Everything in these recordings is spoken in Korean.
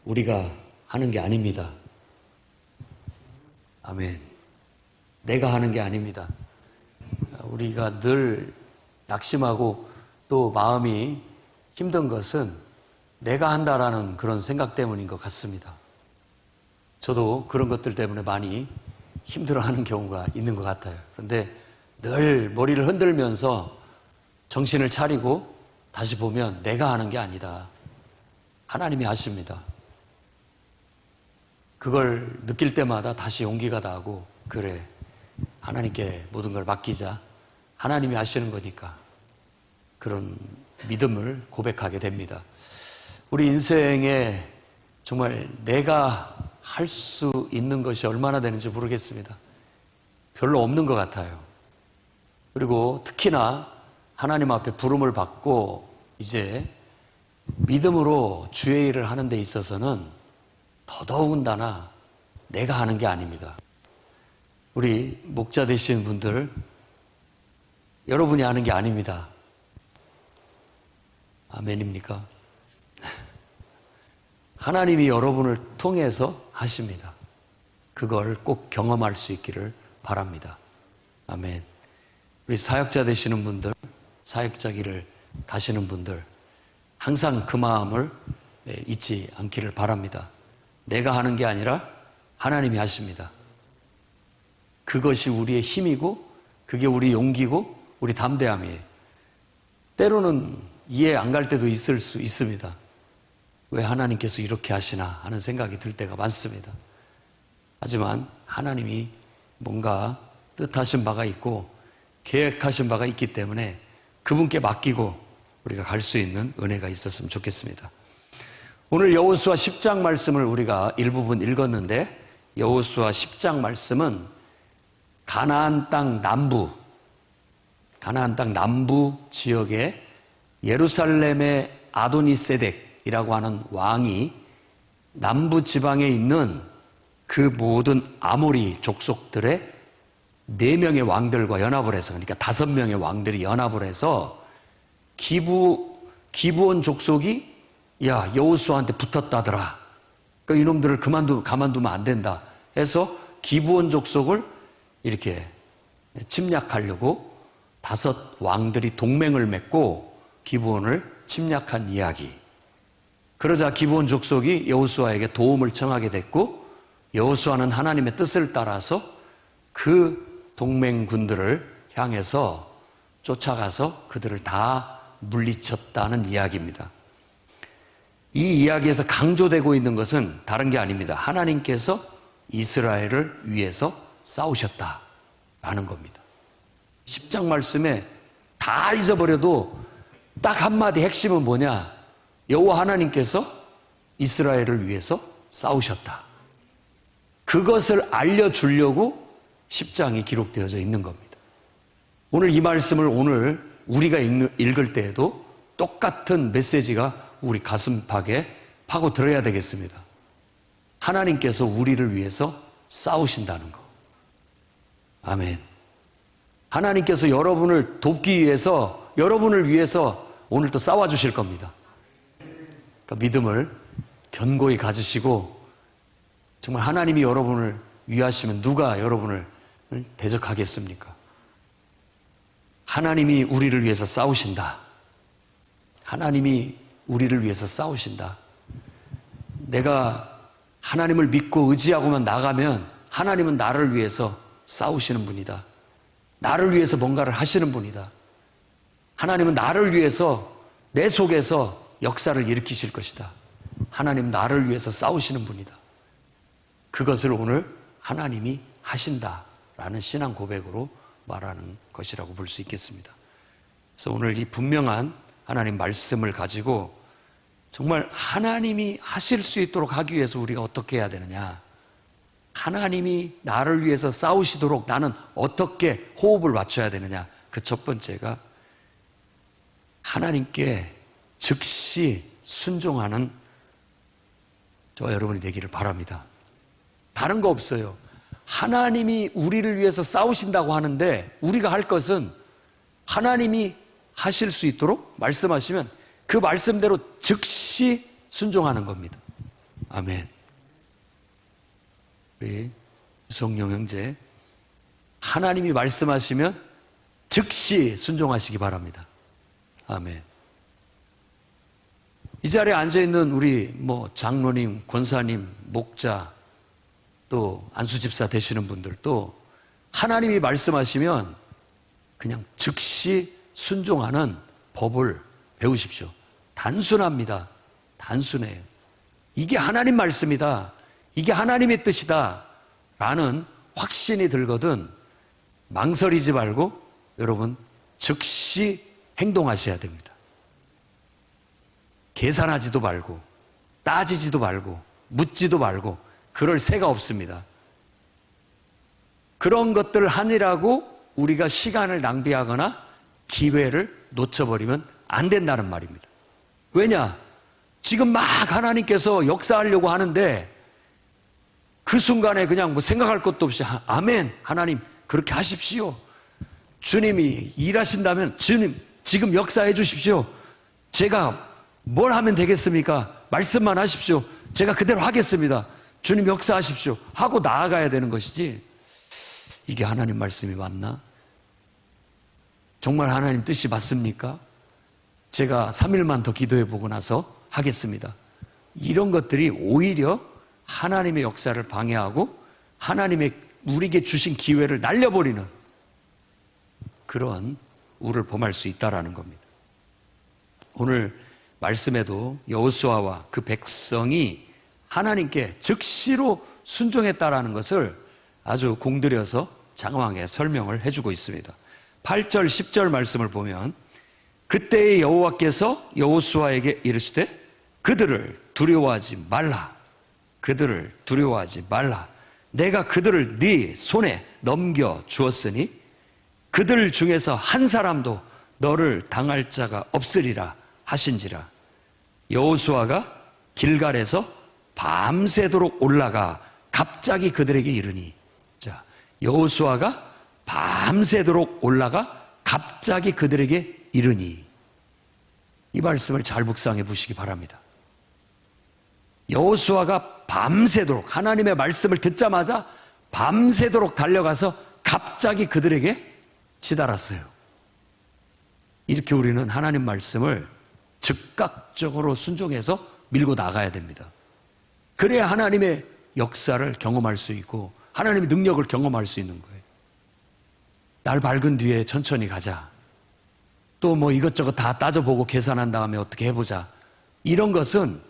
우리가 하는 게 아닙니다. 아멘. 내가 하는 게 아닙니다. 우리가 늘 낙심하고 또 마음이 힘든 것은 내가 한다라는 그런 생각 때문인 것 같습니다. 저도 그런 것들 때문에 많이 힘들어하는 경우가 있는 것 같아요. 그런데 늘 머리를 흔들면서 정신을 차리고 다시 보면 내가 하는 게 아니다. 하나님이 하십니다. 그걸 느낄 때마다 다시 용기가 나고, 그래, 하나님께 모든 걸 맡기자. 하나님이 하시는 거니까. 그런 믿음을 고백하게 됩니다. 우리 인생에 정말 내가 할 수 있는 것이 얼마나 되는지 모르겠습니다. 별로 없는 것 같아요. 그리고 특히나 하나님 앞에 부름을 받고 이제 믿음으로 주의 일을 하는 데 있어서는 더더군다나 내가 하는 게 아닙니다. 우리 목자 되신 분들, 여러분이 하는 게 아닙니다. 아멘입니까? 하나님이 여러분을 통해서 하십니다. 그걸 꼭 경험할 수 있기를 바랍니다. 아멘. 우리 사역자 되시는 분들, 사역자 길을 가시는 분들, 항상 그 마음을 잊지 않기를 바랍니다. 내가 하는 게 아니라 하나님이 하십니다. 그것이 우리의 힘이고, 그게 우리 용기고, 우리 담대함이에요. 때로는 이해 안 갈 때도 있을 수 있습니다. 왜 하나님께서 이렇게 하시나 하는 생각이 들 때가 많습니다. 하지만 하나님이 뭔가 뜻하신 바가 있고 계획하신 바가 있기 때문에 그분께 맡기고 우리가 갈 수 있는 은혜가 있었으면 좋겠습니다. 오늘 여호수아 10장 말씀을 우리가 일부분 읽었는데, 여호수아 10장 말씀은 가나안 땅 남부 지역에 예루살렘의 아도니세덱이라고 하는 왕이 남부 지방에 있는 그 모든 아모리 족속들의 4명의 왕들과 연합을 해서, 그러니까 5명의 왕들이 연합을 해서 기브온 족속이 야, 여호수아한테 붙었다더라. 그러니까 이놈들을 가만두면 안 된다 해서 기브온 족속을 이렇게 침략하려고 5 왕들이 동맹을 맺고 기브온을 침략한 이야기. 그러자 기브온 족속이 여호수아에게 도움을 청하게 됐고, 여호수아는 하나님의 뜻을 따라서 그 동맹군들을 향해서 쫓아가서 그들을 다 물리쳤다는 이야기입니다. 이 이야기에서 강조되고 있는 것은 다른 게 아닙니다. 하나님께서 이스라엘을 위해서 싸우셨다라는 겁니다. 10장 말씀에 다 잊어버려도 딱 한마디 핵심은 뭐냐? 여호와 하나님께서 이스라엘을 위해서 싸우셨다. 그것을 알려주려고 10장이 기록되어져 있는 겁니다. 오늘 이 말씀을 오늘 우리가 읽을 때에도 똑같은 메시지가 우리 가슴팍에 파고 들어야 되겠습니다. 하나님께서 우리를 위해서 싸우신다는 거. 아멘. 하나님께서 여러분을 돕기 위해서, 여러분을 위해서 오늘도 싸워주실 겁니다. 그러니까 믿음을 견고히 가지시고, 정말 하나님이 여러분을 위하시면 누가 여러분을 대적하겠습니까? 하나님이 우리를 위해서 싸우신다. 하나님이 우리를 위해서 싸우신다. 내가 하나님을 믿고 의지하고만 나가면 하나님은 나를 위해서 싸우시는 분이다. 나를 위해서 뭔가를 하시는 분이다. 하나님은 나를 위해서 내 속에서 역사를 일으키실 것이다. 하나님 나를 위해서 싸우시는 분이다. 그것을 오늘 하나님이 하신다라는 신앙 고백으로 말하는 것이라고 볼 수 있겠습니다. 그래서 오늘 이 분명한 하나님 말씀을 가지고 정말 하나님이 하실 수 있도록 하기 위해서 우리가 어떻게 해야 되느냐, 하나님이 나를 위해서 싸우시도록 나는 어떻게 호흡을 맞춰야 되느냐, 그 첫 번째가 하나님께 즉시 순종하는 저와 여러분이 되기를 바랍니다. 다른 거 없어요. 하나님이 우리를 위해서 싸우신다고 하는데 우리가 할 것은 하나님이 하실 수 있도록 말씀하시면 그 말씀대로 즉시 순종하는 겁니다. 아멘. 우리 유성룡 형제, 하나님이 말씀하시면 즉시 순종하시기 바랍니다. 아멘. 이 자리에 앉아있는 우리 장로님, 권사님, 목자, 또 안수집사 되시는 분들도 하나님이 말씀하시면 그냥 즉시 순종하는 법을 배우십시오. 단순합니다. 단순해요. 이게 하나님 말씀이다. 이게 하나님의 뜻이다. 라는 확신이 들거든 망설이지 말고 여러분 즉시 행동하셔야 됩니다. 계산하지도 말고 따지지도 말고 묻지도 말고 그럴 새가 없습니다. 그런 것들을 하느라고 우리가 시간을 낭비하거나 기회를 놓쳐버리면 안 된다는 말입니다. 왜냐? 지금 막 하나님께서 역사하려고 하는데 그 순간에 그냥 생각할 것도 없이 아멘, 하나님 그렇게 하십시오. 주님이 일하신다면 주님 지금 역사해 주십시오. 제가 뭘 하면 되겠습니까? 말씀만 하십시오. 제가 그대로 하겠습니다. 주님 역사하십시오. 하고 나아가야 되는 것이지, 이게 하나님 말씀이 맞나? 정말 하나님 뜻이 맞습니까? 제가 3일만 더 기도해 보고 나서 하겠습니다. 이런 것들이 오히려 하나님의 역사를 방해하고 하나님의 우리에게 주신 기회를 날려버리는 그런 우를 범할 수 있다는 겁니다. 오늘 말씀에도 여호수아와 그 백성이 하나님께 즉시로 순종했다라는 것을 아주 공들여서 장황하게 설명을 해주고 있습니다. 8절 10절 말씀을 보면 그때의 여호와께서 여호수아에게 이르시되 그들을 두려워하지 말라. 그들을 두려워하지 말라. 내가 그들을 네 손에 넘겨 주었으니 그들 중에서 한 사람도 너를 당할 자가 없으리라 하신지라. 여호수아가 길갈에서 밤새도록 올라가 갑자기 그들에게 이르니, 자, 여호수아가 밤새도록 올라가 갑자기 그들에게 이르니, 이 말씀을 잘 묵상해 보시기 바랍니다. 여호수아가 밤새도록 하나님의 말씀을 듣자마자 밤새도록 달려가서 갑자기 그들에게 치달았어요. 이렇게 우리는 하나님 말씀을 즉각적으로 순종해서 밀고 나가야 됩니다. 그래야 하나님의 역사를 경험할 수 있고 하나님의 능력을 경험할 수 있는 거예요. 날 밝은 뒤에 천천히 가자. 또 이것저것 다 따져보고 계산한 다음에 어떻게 해보자. 이런 것은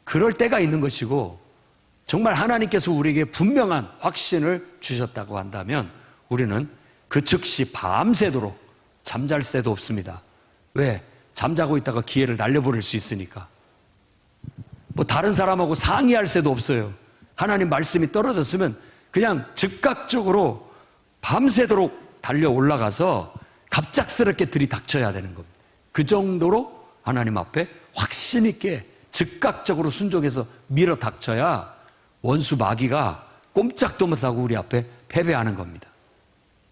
그럴 때가 있는 것이고, 정말 하나님께서 우리에게 분명한 확신을 주셨다고 한다면 우리는 그 즉시 밤새도록 잠잘 새도 없습니다. 왜? 잠자고 있다가 기회를 날려버릴 수 있으니까. 다른 사람하고 상의할 새도 없어요. 하나님 말씀이 떨어졌으면 그냥 즉각적으로 밤새도록 달려 올라가서 갑작스럽게 들이닥쳐야 되는 겁니다. 그 정도로 하나님 앞에 확신 있게 즉각적으로 순종해서 밀어 닥쳐야 원수 마귀가 꼼짝도 못하고 우리 앞에 패배하는 겁니다.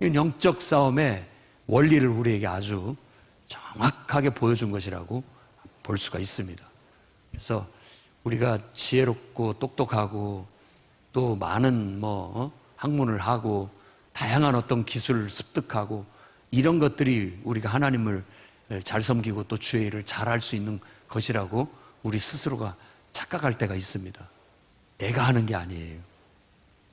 이 영적 싸움의 원리를 우리에게 아주 정확하게 보여준 것이라고 볼 수가 있습니다. 그래서 우리가 지혜롭고 똑똑하고 또 많은 학문을 하고 다양한 어떤 기술을 습득하고 이런 것들이 우리가 하나님을 잘 섬기고 또 주의 일을 잘할 수 있는 것이라고 우리 스스로가 착각할 때가 있습니다. 내가 하는 게 아니에요.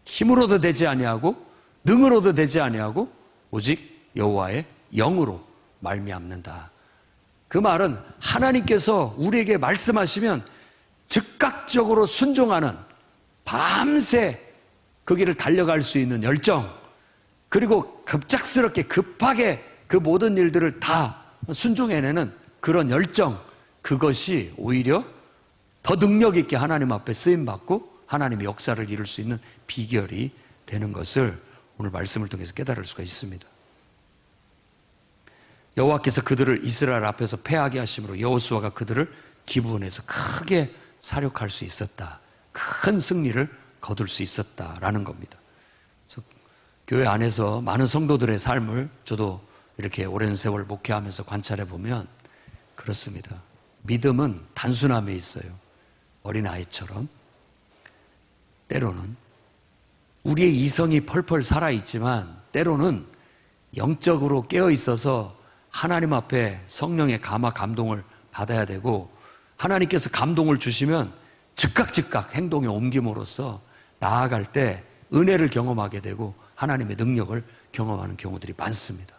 힘으로도 되지 아니하고 능으로도 되지 아니하고 오직 여호와의 영으로 말미암는다. 그 말은 하나님께서 우리에게 말씀하시면 즉각적으로 순종하는, 밤새 그 길을 달려갈 수 있는 열정, 그리고 급작스럽게 급하게 그 모든 일들을 다 순종해내는 그런 열정, 그것이 오히려 더 능력 있게 하나님 앞에 쓰임받고 하나님의 역사를 이룰 수 있는 비결이 되는 것을 오늘 말씀을 통해서 깨달을 수가 있습니다. 여호와께서 그들을 이스라엘 앞에서 패하게 하심으로 여호수아가 그들을 기브온에서 크게 사륙할 수 있었다. 큰 승리를 거둘 수 있었다라는 겁니다. 그래서 교회 안에서 많은 성도들의 삶을 저도 이렇게 오랜 세월 목회하면서 관찰해 보면 그렇습니다. 믿음은 단순함에 있어요. 어린아이처럼 때로는 우리의 이성이 펄펄 살아있지만 때로는 영적으로 깨어있어서 하나님 앞에 성령의 감화 감동을 받아야 되고, 하나님께서 감동을 주시면 즉각 행동에 옮김으로써 나아갈 때 은혜를 경험하게 되고 하나님의 능력을 경험하는 경우들이 많습니다.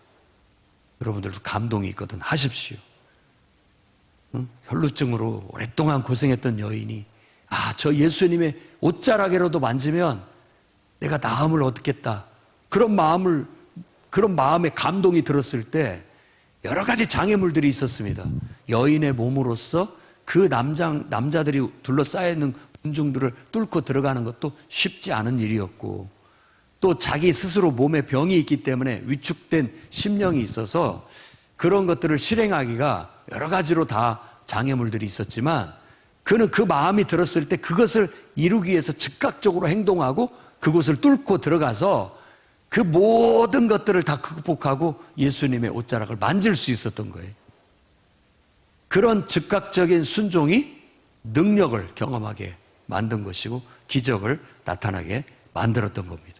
여러분들도 감동이 있거든 하십시오. 혈루증으로 오랫동안 고생했던 여인이 저 예수님의 옷자락이라도 만지면 내가 나음을 얻겠다, 그런 마음에 감동이 들었을 때 여러 가지 장애물들이 있었습니다. 여인의 몸으로서 그 남자들이 둘러싸여 있는 군중들을 뚫고 들어가는 것도 쉽지 않은 일이었고, 또 자기 스스로 몸에 병이 있기 때문에 위축된 심령이 있어서 그런 것들을 실행하기가 여러 가지로 다 장애물들이 있었지만, 그는 그 마음이 들었을 때 그것을 이루기 위해서 즉각적으로 행동하고 그곳을 뚫고 들어가서 그 모든 것들을 다 극복하고 예수님의 옷자락을 만질 수 있었던 거예요. 그런 즉각적인 순종이 능력을 경험하게 만든 것이고 기적을 나타나게 만들었던 겁니다.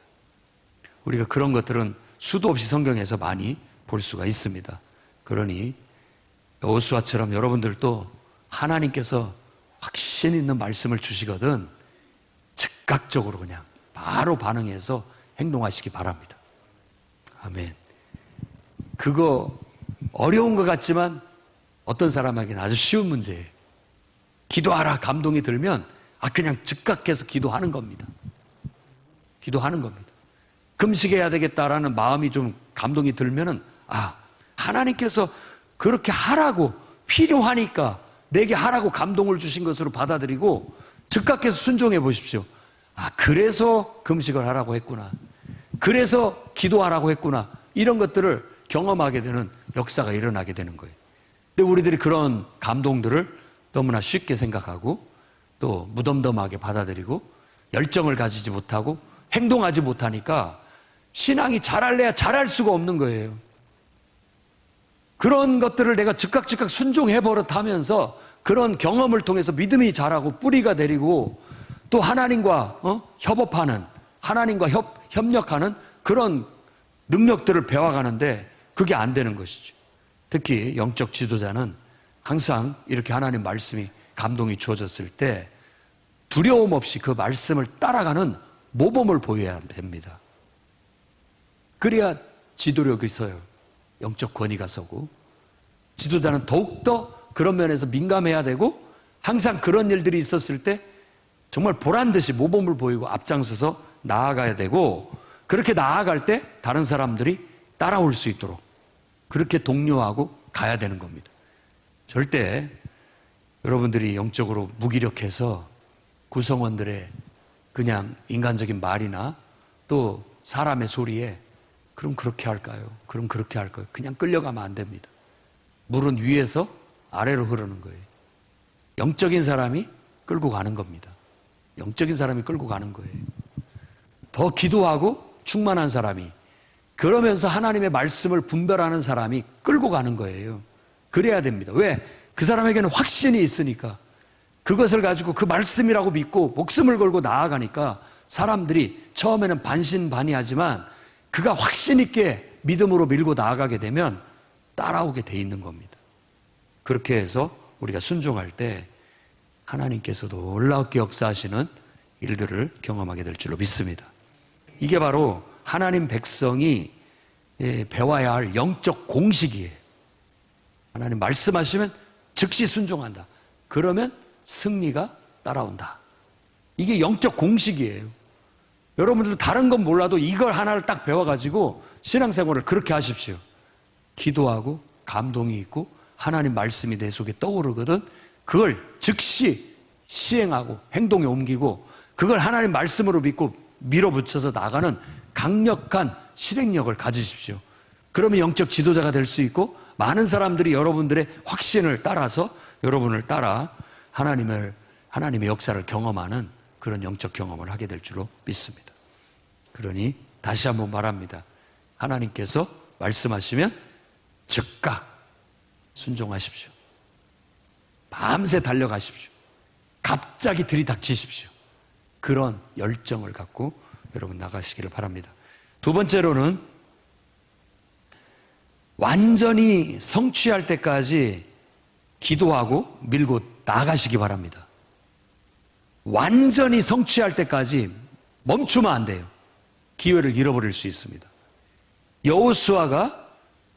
우리가 그런 것들은 수도 없이 성경에서 많이 볼 수가 있습니다. 그러니 여호수아처럼 여러분들도 하나님께서 확신 있는 말씀을 주시거든 즉각적으로 그냥 바로 반응해서 행동하시기 바랍니다. 아멘. 그거 어려운 것 같지만 어떤 사람에게는 아주 쉬운 문제예요. 기도하라 감동이 들면 그냥 즉각해서 기도하는 겁니다. 기도하는 겁니다. 금식해야 되겠다라는 마음이 좀 감동이 들면은 하나님께서 그렇게 하라고 필요하니까 내게 하라고 감동을 주신 것으로 받아들이고 즉각해서 순종해 보십시오. 그래서 금식을 하라고 했구나, 그래서 기도하라고 했구나, 이런 것들을 경험하게 되는 역사가 일어나게 되는 거예요. 근데 우리들이 그런 감동들을 너무나 쉽게 생각하고 또 무덤덤하게 받아들이고 열정을 가지지 못하고 행동하지 못하니까 신앙이 잘할래야 잘할 수가 없는 거예요. 그런 것들을 내가 즉각 순종해 버릇하면서 그런 경험을 통해서 믿음이 자라고 뿌리가 내리고 또 하나님과 협업하는, 하나님과 협력하는 그런 능력들을 배워가는데 그게 안 되는 것이죠. 특히 영적 지도자는 항상 이렇게 하나님 말씀이 감동이 주어졌을 때 두려움 없이 그 말씀을 따라가는 모범을 보여야 됩니다. 그래야 지도력이 서요. 영적 권위가 서고, 지도자는 더욱더 그런 면에서 민감해야 되고 항상 그런 일들이 있었을 때 정말 보란듯이 모범을 보이고 앞장서서 나아가야 되고, 그렇게 나아갈 때 다른 사람들이 따라올 수 있도록 그렇게 독려하고 가야 되는 겁니다. 절대 여러분들이 영적으로 무기력해서 구성원들의 그냥 인간적인 말이나 또 사람의 소리에 그럼 그렇게 할까요? 그럼 그렇게 할까요? 그냥 끌려가면 안 됩니다. 물은 위에서 아래로 흐르는 거예요. 영적인 사람이 끌고 가는 겁니다. 영적인 사람이 끌고 가는 거예요. 더 기도하고 충만한 사람이, 그러면서 하나님의 말씀을 분별하는 사람이 끌고 가는 거예요. 그래야 됩니다. 왜? 그 사람에게는 확신이 있으니까, 그것을 가지고 그 말씀이라고 믿고 목숨을 걸고 나아가니까 사람들이 처음에는 반신반의하지만 그가 확신 있게 믿음으로 밀고 나아가게 되면 따라오게 돼 있는 겁니다. 그렇게 해서 우리가 순종할 때 하나님께서도 놀랍게 역사하시는 일들을 경험하게 될 줄로 믿습니다. 이게 바로 하나님 백성이 배워야 할 영적 공식이에요. 하나님 말씀하시면 즉시 순종한다. 그러면 승리가 따라온다. 이게 영적 공식이에요. 여러분들도 다른 건 몰라도 이걸 하나를 딱 배워가지고 신앙생활을 그렇게 하십시오. 기도하고 감동이 있고 하나님 말씀이 내 속에 떠오르거든. 그걸 즉시 시행하고 행동에 옮기고 그걸 하나님 말씀으로 믿고 밀어붙여서 나가는 강력한 실행력을 가지십시오. 그러면 영적 지도자가 될 수 있고 많은 사람들이 여러분들의 확신을 따라서 여러분을 따라 하나님의 역사를 경험하는 그런 영적 경험을 하게 될 줄로 믿습니다. 그러니 다시 한번 말합니다. 하나님께서 말씀하시면 즉각 순종하십시오. 밤새 달려가십시오. 갑자기 들이닥치십시오. 그런 열정을 갖고 여러분 나가시기를 바랍니다. 두 번째로는 완전히 성취할 때까지 기도하고 밀고 나가시기 바랍니다. 완전히 성취할 때까지 멈추면 안 돼요. 기회를 잃어버릴 수 있습니다. 여호수아가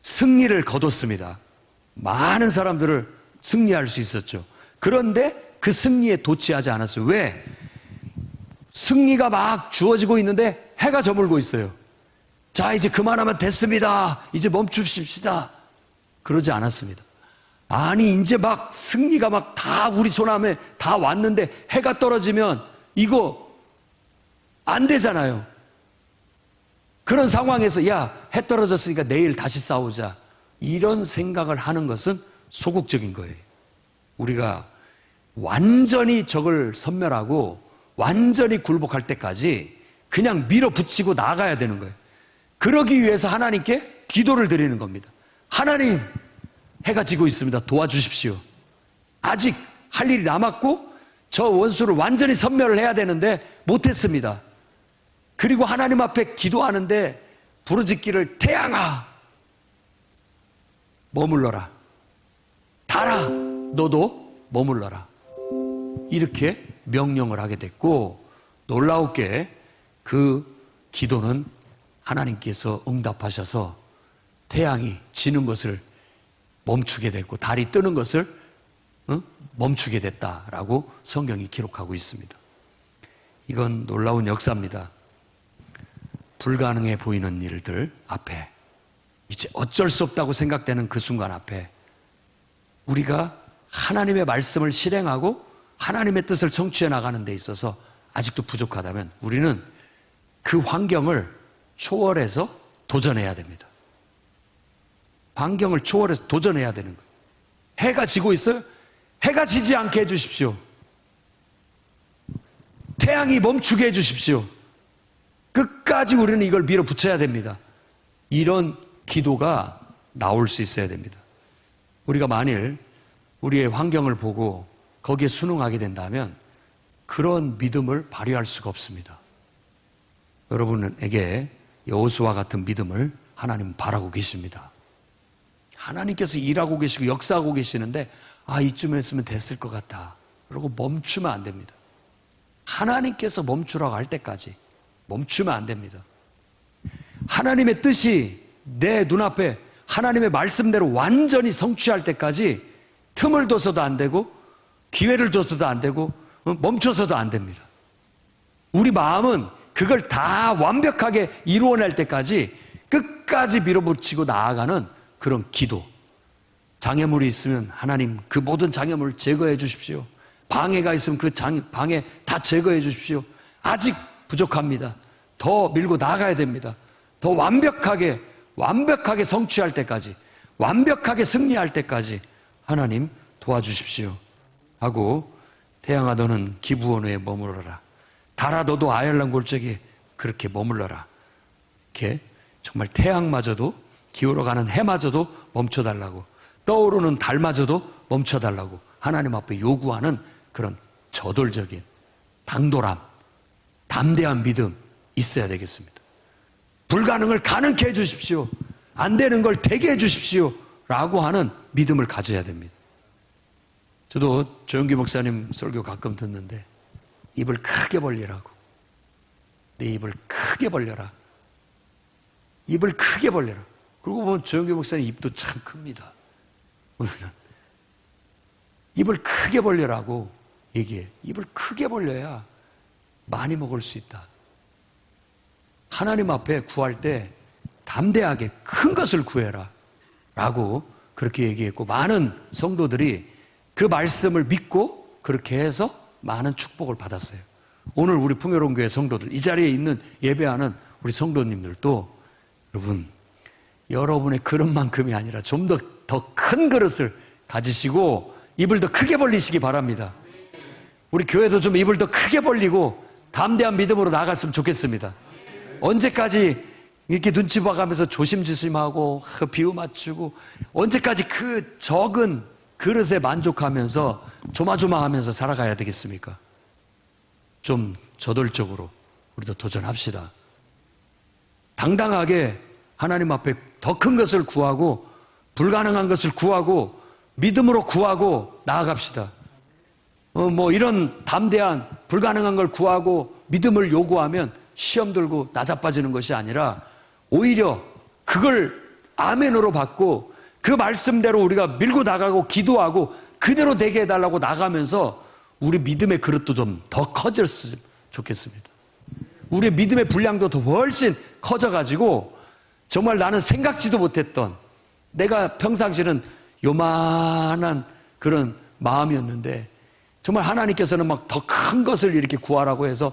승리를 거뒀습니다. 많은 사람들을 승리할 수 있었죠. 그런데 그 승리에 도취하지 않았어요. 왜? 승리가 막 주어지고 있는데 해가 저물고 있어요. 자, 이제 그만하면 됐습니다. 이제 멈추십시다. 그러지 않았습니다. 아니, 이제 막 승리가 막 다 우리 손안에 다 왔는데 해가 떨어지면 이거 안 되잖아요. 그런 상황에서 야, 해 떨어졌으니까 내일 다시 싸우자. 이런 생각을 하는 것은 소극적인 거예요. 우리가 완전히 적을 섬멸하고 완전히 굴복할 때까지 그냥 밀어붙이고 나가야 되는 거예요. 그러기 위해서 하나님께 기도를 드리는 겁니다. 하나님, 해가 지고 있습니다. 도와주십시오. 아직 할 일이 남았고 저 원수를 완전히 섬멸을 해야 되는데 못했습니다. 그리고 하나님 앞에 기도하는데 부르짖기를 태양아 머물러라, 달아 너도 머물러라, 이렇게 명령을 하게 됐고, 놀라웠게 그 기도는 하나님께서 응답하셔서 태양이 지는 것을 멈추게 됐고 달이 뜨는 것을 멈추게 됐다라고 성경이 기록하고 있습니다. 이건 놀라운 역사입니다. 불가능해 보이는 일들 앞에, 이제 어쩔 수 없다고 생각되는 그 순간 앞에 우리가 하나님의 말씀을 실행하고 하나님의 뜻을 성취해 나가는 데 있어서 아직도 부족하다면 우리는 그 환경을 초월해서 도전해야 됩니다. 환경을 초월해서 도전해야 되는 거예요. 해가 지고 있어요? 해가 지지 않게 해주십시오. 태양이 멈추게 해주십시오. 끝까지 우리는 이걸 밀어붙여야 됩니다. 이런 기도가 나올 수 있어야 됩니다. 우리가 만일 우리의 환경을 보고 거기에 순응하게 된다면 그런 믿음을 발휘할 수가 없습니다. 여러분에게 여호수아 같은 믿음을 하나님 바라고 계십니다. 하나님께서 일하고 계시고 역사하고 계시는데 이쯤 했으면 됐을 것 같다 그러고 멈추면 안 됩니다. 하나님께서 멈추라고 할 때까지 멈추면 안 됩니다. 하나님의 뜻이 내 눈앞에 하나님의 말씀대로 완전히 성취할 때까지 틈을 둬서도 안 되고 기회를 둬서도 안 되고 멈춰서도 안 됩니다. 우리 마음은 그걸 다 완벽하게 이루어낼 때까지 끝까지 밀어붙이고 나아가는 그런 기도. 장애물이 있으면 하나님 그 모든 장애물을 제거해 주십시오. 방해가 있으면 그 방해 다 제거해 주십시오. 아직 부족합니다. 더 밀고 나가야 됩니다. 더 완벽하게 성취할 때까지, 완벽하게 승리할 때까지 하나님 도와주십시오 하고, 태양아 너는 기브온에 머무러라, 달아 너도 아열란 골짜기에 그렇게 머물러라, 이렇게 정말 태양마저도, 기울어가는 해마저도 멈춰달라고, 떠오르는 달마저도 멈춰달라고 하나님 앞에 요구하는 그런 저돌적인 당돌함, 담대한 믿음 있어야 되겠습니다. 불가능을 가능케 해주십시오, 안 되는 걸 되게 해주십시오 라고 하는 믿음을 가져야 됩니다. 저도 조영기 목사님 설교 가끔 듣는데 입을 크게 벌리라고, 내 입을 크게 벌려라, 입을 크게 벌려라. 그러고 보면 조영기 목사님 입도 참 큽니다. 오늘은 입을 크게 벌려라고 얘기해. 입을 크게 벌려야 많이 먹을 수 있다. 하나님 앞에 구할 때 담대하게 큰 것을 구해라 라고 그렇게 얘기했고, 많은 성도들이 그 말씀을 믿고 그렇게 해서 많은 축복을 받았어요. 오늘 우리 풍요로운 교회 성도들, 이 자리에 있는 예배하는 우리 성도님들도 여러분의 그릇만큼이 아니라 좀 더 큰 그릇을 가지시고 입을 더 크게 벌리시기 바랍니다. 우리 교회도 좀 입을 더 크게 벌리고 담대한 믿음으로 나갔으면 좋겠습니다. 언제까지 이렇게 눈치 봐가면서 조심조심하고 비유 맞추고, 언제까지 그 적은 그릇에 만족하면서 조마조마하면서 살아가야 되겠습니까? 좀 저돌적으로 우리도 도전합시다. 당당하게 하나님 앞에 더 큰 것을 구하고 불가능한 것을 구하고 믿음으로 구하고 나아갑시다. 이런 담대한 불가능한 걸 구하고 믿음을 요구하면 시험 들고 나자빠지는 것이 아니라 오히려 그걸 아멘으로 받고 그 말씀대로 우리가 밀고 나가고 기도하고 그대로 되게 해달라고 나가면서 우리 믿음의 그릇도 좀 더 커졌으면 좋겠습니다. 우리의 믿음의 분량도 더 훨씬 커져가지고 정말 나는 생각지도 못했던, 내가 평상시는 요만한 그런 마음이었는데 정말 하나님께서는 막 더 큰 것을 이렇게 구하라고 해서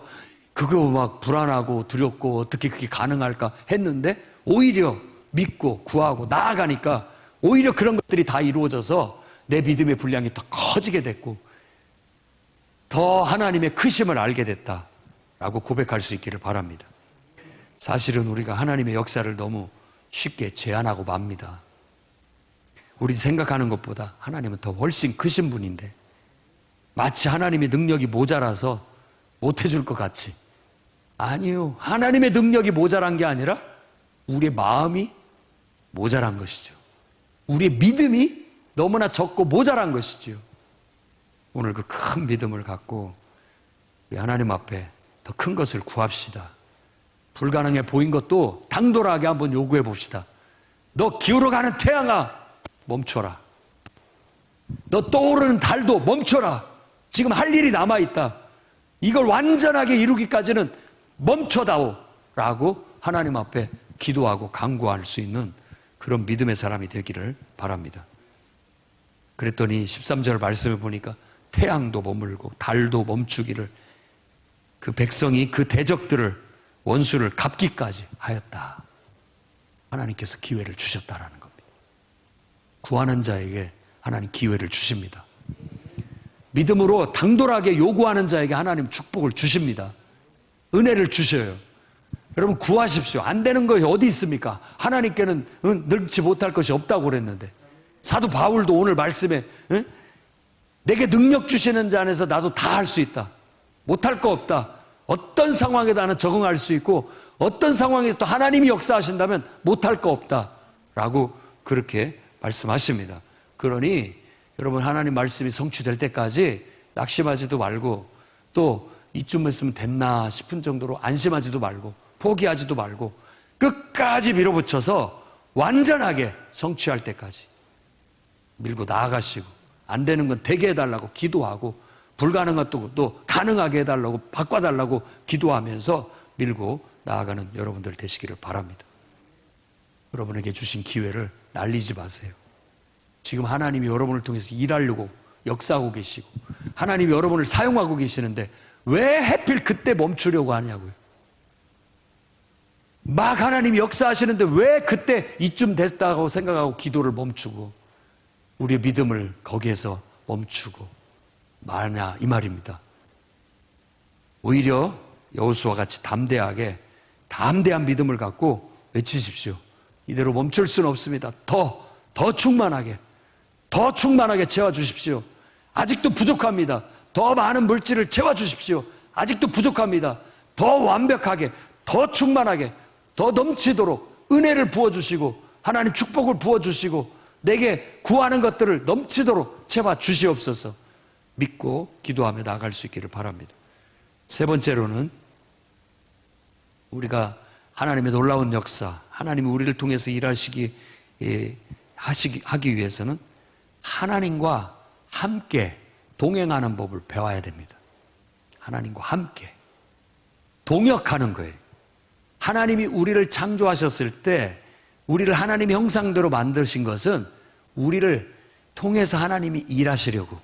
그거 막 불안하고 두렵고 어떻게 그게 가능할까 했는데 오히려 믿고 구하고 나아가니까 오히려 그런 것들이 다 이루어져서 내 믿음의 분량이 더 커지게 됐고 더 하나님의 크심을 알게 됐다라고 고백할 수 있기를 바랍니다. 사실은 우리가 하나님의 역사를 너무 쉽게 제한하고 맙니다. 우리 생각하는 것보다 하나님은 더 훨씬 크신 분인데 마치 하나님의 능력이 모자라서 못해줄 것 같이. 아니요. 하나님의 능력이 모자란 게 아니라 우리의 마음이 모자란 것이죠. 우리의 믿음이 너무나 적고 모자란 것이죠. 오늘 그 큰 믿음을 갖고 우리 하나님 앞에 더 큰 것을 구합시다. 불가능해 보인 것도 당돌하게 한번 요구해 봅시다. 너 기울어가는 태양아 멈춰라. 너 떠오르는 달도 멈춰라. 지금 할 일이 남아있다. 이걸 완전하게 이루기까지는 멈춰다오 라고 하나님 앞에 기도하고 간구할 수 있는 그런 믿음의 사람이 되기를 바랍니다. 그랬더니 13절 말씀을 보니까 태양도 머물고 달도 멈추기를, 그 백성이 그 대적들을 원수를 갚기까지 하였다. 하나님께서 기회를 주셨다라는 겁니다. 구하는 자에게 하나님 기회를 주십니다. 믿음으로 당돌하게 요구하는 자에게 하나님 축복을 주십니다. 은혜를 주셔요. 여러분 구하십시오. 안 되는 것이 어디 있습니까? 하나님께는 늘지 못할 것이 없다고 그랬는데, 사도 바울도 오늘 말씀에 내게 능력 주시는 자 안에서 나도 다 할 수 있다. 못할 거 없다. 어떤 상황에도 나는 적응할 수 있고 어떤 상황에서도 하나님이 역사하신다면 못할 거 없다 라고 그렇게 말씀하십니다. 그러니 여러분 하나님 말씀이 성취될 때까지 낙심하지도 말고 또 이쯤 했으면 됐나 싶은 정도로 안심하지도 말고 포기하지도 말고 끝까지 밀어붙여서 완전하게 성취할 때까지 밀고 나아가시고, 안 되는 건 되게 해달라고 기도하고 불가능한 것도 또 가능하게 해달라고 바꿔달라고 기도하면서 밀고 나아가는 여러분들 되시기를 바랍니다. 여러분에게 주신 기회를 날리지 마세요. 지금 하나님이 여러분을 통해서 일하려고 역사하고 계시고 하나님이 여러분을 사용하고 계시는데 왜 하필 그때 멈추려고 하냐고요. 막 하나님이 역사하시는데 왜 그때 이쯤 됐다고 생각하고 기도를 멈추고 우리의 믿음을 거기에서 멈추고 마냐 이 말입니다. 오히려 여호수아와 같이 담대한 믿음을 갖고 외치십시오. 이대로 멈출 수는 없습니다. 더 충만하게 채워주십시오. 아직도 부족합니다. 더 많은 물질을 채워주십시오. 아직도 부족합니다. 더 완벽하게, 더 충만하게, 더 넘치도록 은혜를 부어주시고 하나님 축복을 부어주시고 내게 구하는 것들을 넘치도록 채워주시옵소서. 믿고 기도하며 나아갈 수 있기를 바랍니다. 세 번째로는 우리가 하나님의 놀라운 역사, 하나님이 우리를 통해서 일하기 위해서는 하나님과 함께 동행하는 법을 배워야 됩니다. 하나님과 함께 동역하는 거예요. 하나님이 우리를 창조하셨을 때 우리를 하나님의 형상대로 만드신 것은 우리를 통해서 하나님이 일하시려고,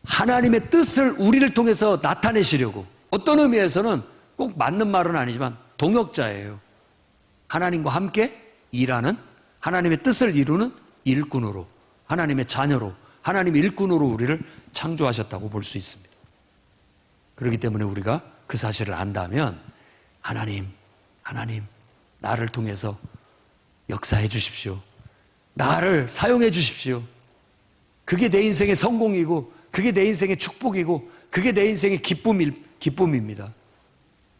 하나님의 뜻을 우리를 통해서 나타내시려고, 어떤 의미에서는 꼭 맞는 말은 아니지만 동역자예요. 하나님과 함께 일하는, 하나님의 뜻을 이루는 일꾼으로, 하나님의 자녀로, 하나님의 일꾼으로 우리를 창조하셨다고 볼 수 있습니다. 그렇기 때문에 우리가 그 사실을 안다면 하나님 나를 통해서 역사해 주십시오. 나를 사용해 주십시오. 그게 내 인생의 성공이고 그게 내 인생의 축복이고 그게 내 인생의 기쁨일 기쁨입니다.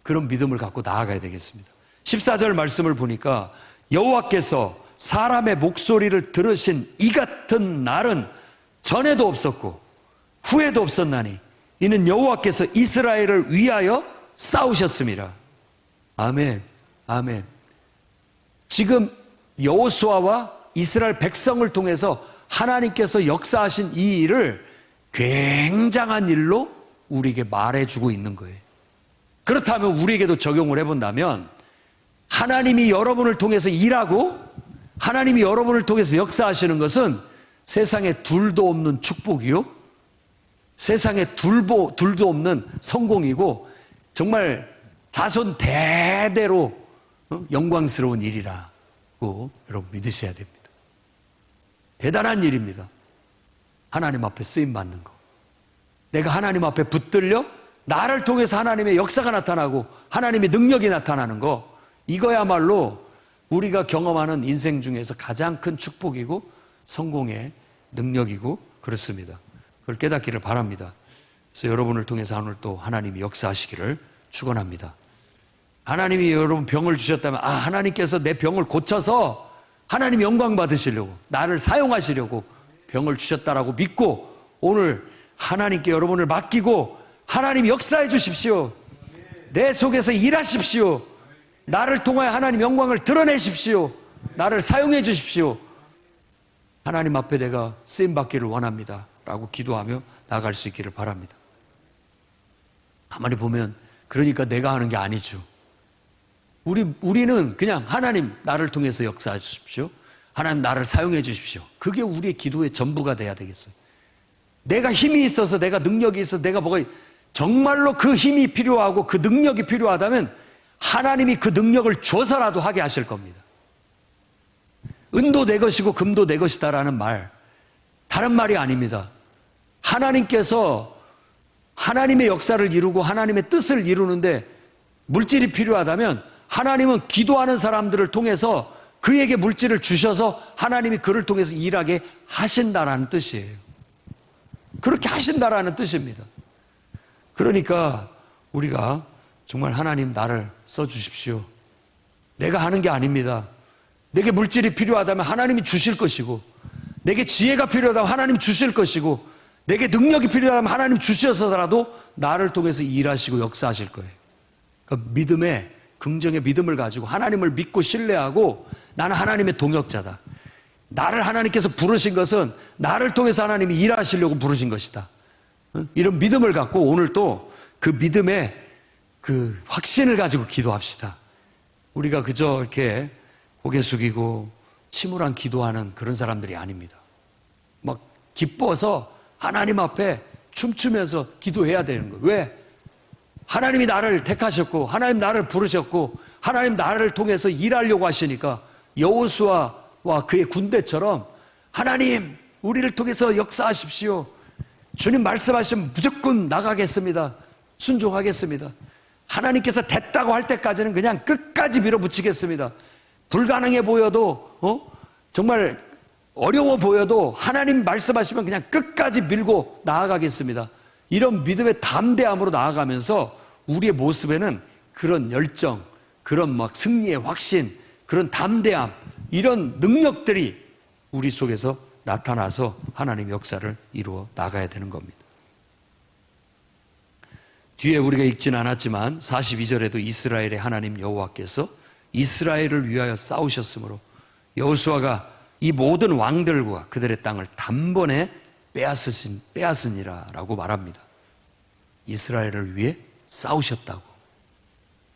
그런 믿음을 갖고 나아가야 되겠습니다. 14절 말씀을 보니까 여호와께서 사람의 목소리를 들으신 이 같은 날은 전에도 없었고 후에도 없었나니 이는 여호와께서 이스라엘을 위하여 싸우셨습니다. 아멘, 아멘. 지금 여호수아와 이스라엘 백성을 통해서 하나님께서 역사하신 이 일을 굉장한 일로 우리에게 말해주고 있는 거예요. 그렇다면 우리에게도 적용을 해본다면 하나님이 여러분을 통해서 일하고 하나님이 여러분을 통해서 역사하시는 것은 세상에 둘도 없는 축복이요, 세상에 둘도 없는 성공이고 정말 자손 대대로 영광스러운 일이라고 여러분 믿으셔야 됩니다. 대단한 일입니다. 하나님 앞에 쓰임받는 거. 내가 하나님 앞에 붙들려 나를 통해서 하나님의 역사가 나타나고 하나님의 능력이 나타나는 거, 이거야말로 우리가 경험하는 인생 중에서 가장 큰 축복이고 성공의 능력이고 그렇습니다. 그걸 깨닫기를 바랍니다. 그래서 여러분을 통해서 오늘 또 하나님이 역사하시기를 축원합니다. 하나님이 여러분 병을 주셨다면 하나님께서 내 병을 고쳐서 하나님 영광 받으시려고 나를 사용하시려고 병을 주셨다라고 믿고 오늘 하나님께 여러분을 맡기고 하나님 역사해 주십시오. 내 속에서 일하십시오. 나를 통하여 하나님 영광을 드러내십시오. 나를 사용해 주십시오. 하나님 앞에 내가 쓰임받기를 원합니다 라고 기도하며 나아갈 수 있기를 바랍니다. 가만히 보면 그러니까 내가 하는 게 아니죠. 우리는 그냥 하나님 나를 통해서 역사해 주십시오. 하나님 나를 사용해 주십시오. 그게 우리의 기도의 전부가 돼야 되겠어요. 내가 힘이 있어서 내가 능력이 있어서 내가 뭐가 정말로 그 힘이 필요하고 그 능력이 필요하다면 하나님이 그 능력을 줘서라도 하게 하실 겁니다. 은도 내 것이고 금도 내 것이다라는 말, 다른 말이 아닙니다. 하나님께서 하나님의 역사를 이루고 하나님의 뜻을 이루는데 물질이 필요하다면 하나님은 기도하는 사람들을 통해서 그에게 물질을 주셔서 하나님이 그를 통해서 일하게 하신다라는 뜻이에요. 그렇게 하신다라는 뜻입니다. 그러니까 우리가 정말 하나님 나를 써주십시오. 내가 하는 게 아닙니다. 내게 물질이 필요하다면 하나님이 주실 것이고, 내게 지혜가 필요하다면 하나님 주실 것이고, 내게 능력이 필요하다면 하나님 주셔서라도 나를 통해서 일하시고 역사하실 거예요. 그러니까 믿음의, 긍정의 믿음을 가지고 하나님을 믿고 신뢰하고 나는 하나님의 동역자다. 나를 하나님께서 부르신 것은 나를 통해서 하나님이 일하시려고 부르신 것이다. 이런 믿음을 갖고 오늘 또 그 믿음의 그 확신을 가지고 기도합시다. 우리가 그저 이렇게 고개 숙이고 침울한 기도하는 그런 사람들이 아닙니다. 막 기뻐서 하나님 앞에 춤추면서 기도해야 되는 거예요. 왜? 하나님이 나를 택하셨고 하나님 나를 부르셨고 하나님 나를 통해서 일하려고 하시니까 여호수아와 그의 군대처럼 하나님 우리를 통해서 역사하십시오. 주님 말씀하시면 무조건 나가겠습니다. 순종하겠습니다. 하나님께서 됐다고 할 때까지는 그냥 끝까지 밀어붙이겠습니다. 불가능해 보여도 정말 어려워 보여도 하나님 말씀하시면 그냥 끝까지 밀고 나아가겠습니다. 이런 믿음의 담대함으로 나아가면서 우리의 모습에는 그런 열정, 그런 막 승리의 확신, 그런 담대함, 이런 능력들이 우리 속에서 나타나서 하나님 역사를 이루어 나가야 되는 겁니다. 뒤에 우리가 읽진 않았지만 42절에도 이스라엘의 하나님 여호와께서 이스라엘을 위하여 싸우셨으므로 여호수아가 이 모든 왕들과 그들의 땅을 단번에 빼앗으니라 라고 말합니다. 이스라엘을 위해 싸우셨다고.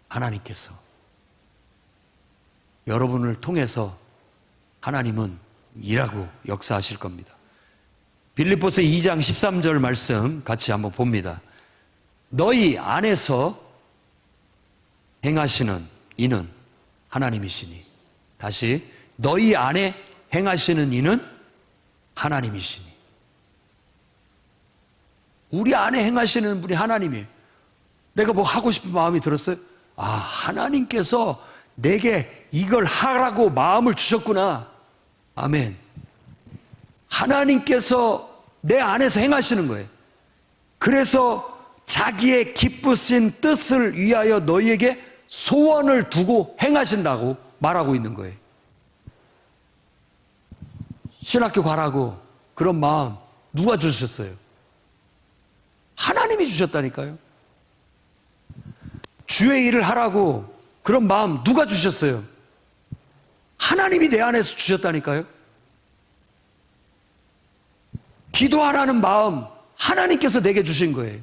하나님께서 여러분을 통해서 하나님은 일하고 역사하실 겁니다. 빌립보서 2장 13절 말씀 같이 한번 봅니다. 너희 안에서 행하시는 이는 하나님이시니. 다시, 너희 안에 행하시는 이는 하나님이시니. 우리 안에 행하시는 분이 하나님이에요. 내가 뭐 하고 싶은 마음이 들었어요? 하나님께서 내게 이걸 하라고 마음을 주셨구나. 아멘. 하나님께서 내 안에서 행하시는 거예요. 그래서 자기의 기쁘신 뜻을 위하여 너희에게 소원을 두고 행하신다고 말하고 있는 거예요. 신학교 가라고 그런 마음 누가 주셨어요? 하나님이 주셨다니까요. 주의 일을 하라고 그런 마음 누가 주셨어요? 하나님이 내 안에서 주셨다니까요. 기도하라는 마음 하나님께서 내게 주신 거예요.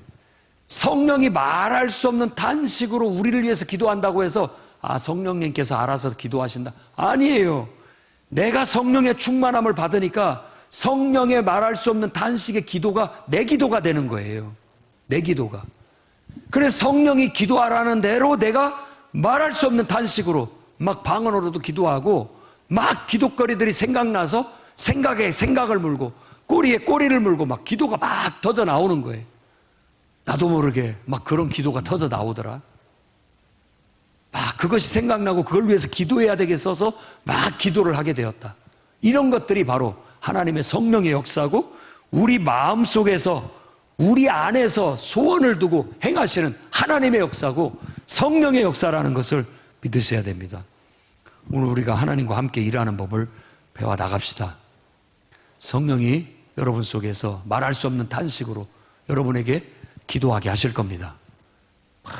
성령이 말할 수 없는 단식으로 우리를 위해서 기도한다고 해서 성령님께서 알아서 기도하신다. 아니에요. 내가 성령의 충만함을 받으니까 성령의 말할 수 없는 단식의 기도가 내 기도가 되는 거예요. 내 기도가. 그래서 성령이 기도하라는 대로 내가 말할 수 없는 단식으로 막 방언으로도 기도하고 막 기도거리들이 생각나서 생각에 생각을 물고 꼬리에 꼬리를 물고 막 기도가 막 터져 나오는 거예요. 나도 모르게 막 그런 기도가 터져 나오더라. 막 그것이 생각나고 그걸 위해서 기도해야 되겠어서 막 기도를 하게 되었다. 이런 것들이 바로 하나님의 성령의 역사고 우리 마음속에서 우리 안에서 소원을 두고 행하시는 하나님의 역사고 성령의 역사라는 것을 믿으셔야 됩니다. 오늘 우리가 하나님과 함께 일하는 법을 배워 나갑시다. 성령이 여러분 속에서 말할 수 없는 단식으로 여러분에게 기도하게 하실 겁니다. 막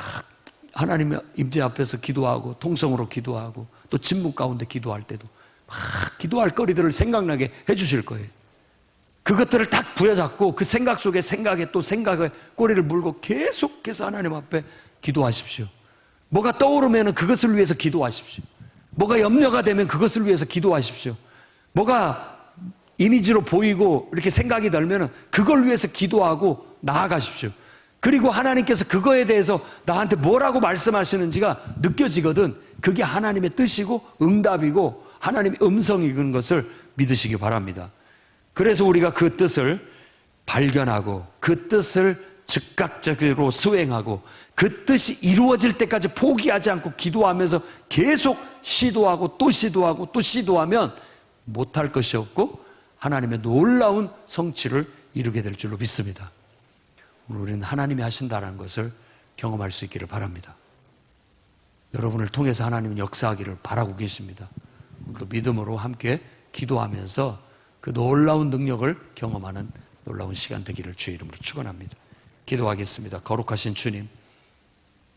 하나님의 임재 앞에서 기도하고 통성으로 기도하고 또 침묵 가운데 기도할 때도 막 기도할 거리들을 생각나게 해주실 거예요. 그것들을 딱 부여잡고 그 생각 속에 생각에 또 생각에 꼬리를 물고 계속해서 하나님 앞에 기도하십시오. 뭐가 떠오르면 그것을 위해서 기도하십시오. 뭐가 염려가 되면 그것을 위해서 기도하십시오. 뭐가 이미지로 보이고 이렇게 생각이 들면 그걸 위해서 기도하고 나아가십시오. 그리고 하나님께서 그거에 대해서 나한테 뭐라고 말씀하시는지가 느껴지거든. 그게 하나님의 뜻이고 응답이고 하나님의 음성인 것을 믿으시기 바랍니다. 그래서 우리가 그 뜻을 발견하고 그 뜻을 즉각적으로 수행하고 그 뜻이 이루어질 때까지 포기하지 않고 기도하면서 계속 시도하고 또 시도하고 또 시도하면 못할 것이 없고 하나님의 놀라운 성취를 이루게 될 줄로 믿습니다. 우리는 하나님이 하신다는 것을 경험할 수 있기를 바랍니다. 여러분을 통해서 하나님은 역사하기를 바라고 계십니다. 그 믿음으로 함께 기도하면서 그 놀라운 능력을 경험하는 놀라운 시간 되기를 주의 이름으로 축원합니다. 기도하겠습니다. 거룩하신 주님,